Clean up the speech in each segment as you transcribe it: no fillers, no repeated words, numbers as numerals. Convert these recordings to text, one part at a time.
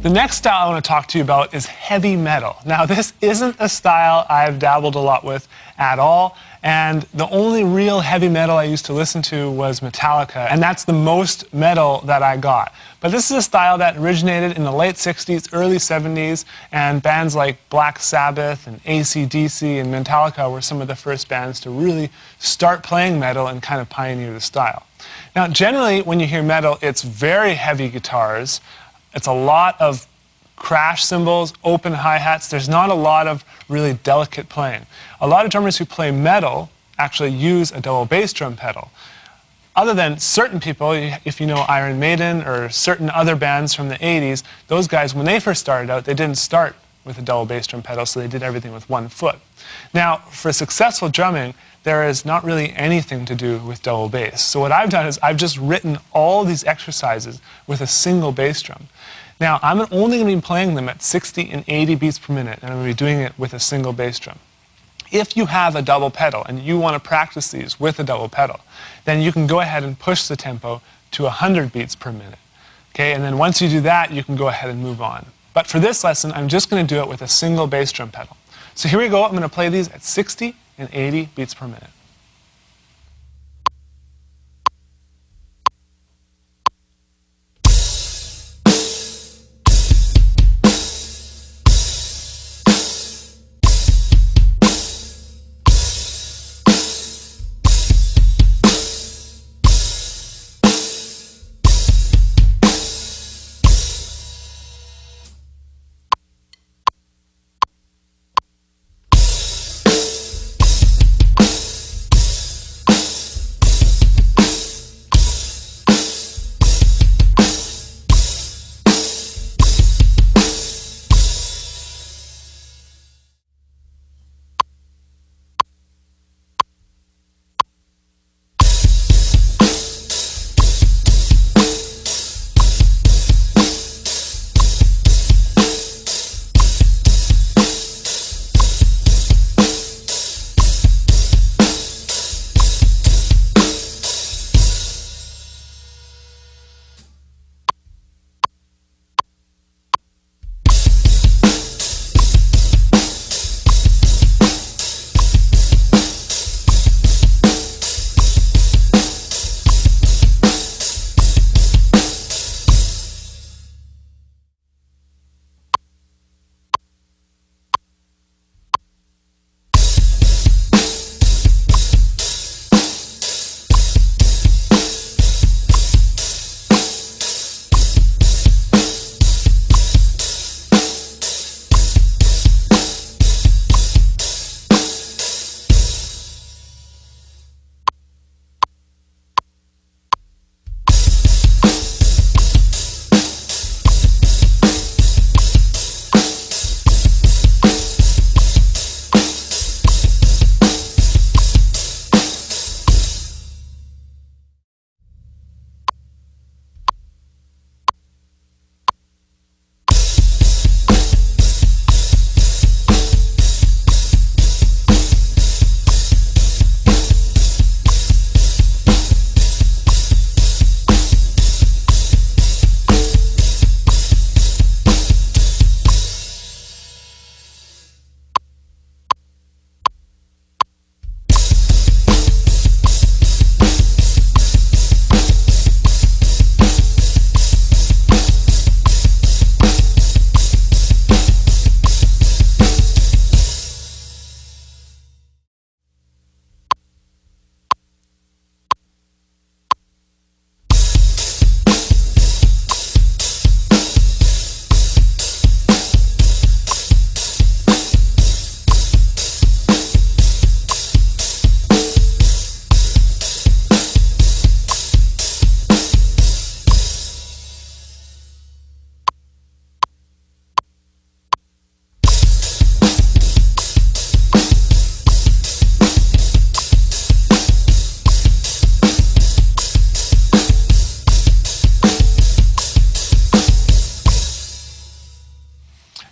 The next style I want to talk to you about is heavy metal. Now, this isn't a style I've dabbled a lot with at all, and the only real heavy metal I used to listen to was Metallica, and that's the most metal that I got. But this is a style that originated in the late 60s, early 70s, and bands like Black Sabbath and AC/DC and Metallica were some of the first bands to really start playing metal and kind of pioneer the style. Now, generally, when you hear metal, it's very heavy guitars. It's a lot of crash cymbals, open hi-hats. There's not a lot of really delicate playing. A lot of drummers who play metal actually use a double bass drum pedal. Other than certain people, if you know Iron Maiden or certain other bands from the 80s, those guys, when they first started out, they didn't start with a double bass drum pedal, so they did everything with one foot. Now, for successful drumming, there is not really anything to do with double bass. So what I've done is I've just written all these exercises with a single bass drum. Now, I'm only going to be playing them at 60 and 80 beats per minute, and I'm going to be doing it with a single bass drum. If you have a double pedal and you want to practice these with a double pedal, then you can go ahead and push the tempo to 100 beats per minute. Okay? And then once you do that, you can go ahead and move on. But for this lesson, I'm just going to do it with a single bass drum pedal. So here we go. I'm going to play these at 60 and 80 beats per minute.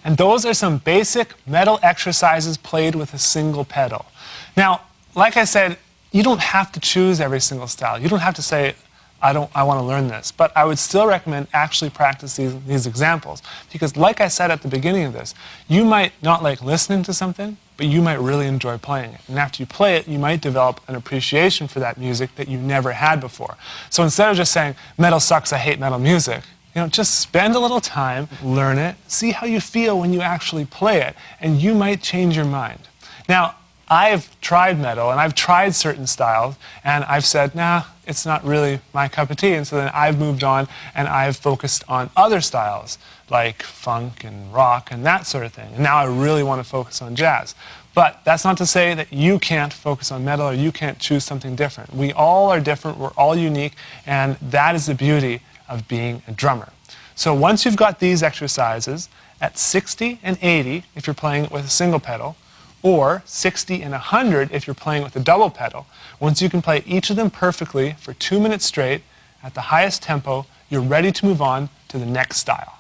And those are some basic metal exercises played with a single pedal. Now, like I said, you don't have to choose every single style. You don't have to say, I want to learn this. But I would still recommend actually practice these examples. Because like I said at the beginning of this, you might not like listening to something, but you might really enjoy playing it. And after you play it, you might develop an appreciation for that music that you never had before. So instead of just saying, metal sucks, I hate metal music, just spend a little time, learn it, see how you feel when you actually play it, and you might change your mind. Now, I've tried metal, and I've tried certain styles, and I've said, nah, it's not really my cup of tea, and so then I've moved on, and I've focused on other styles, like funk and rock and that sort of thing. And now I really want to focus on jazz. But that's not to say that you can't focus on metal or you can't choose something different. We all are different, we're all unique, and that is the beauty of being a drummer. So once you've got these exercises, at 60 and 80 if you're playing it with a single pedal, or 60 and 100 if you're playing with a double pedal, once you can play each of them perfectly for 2 minutes straight at the highest tempo, you're ready to move on to the next style.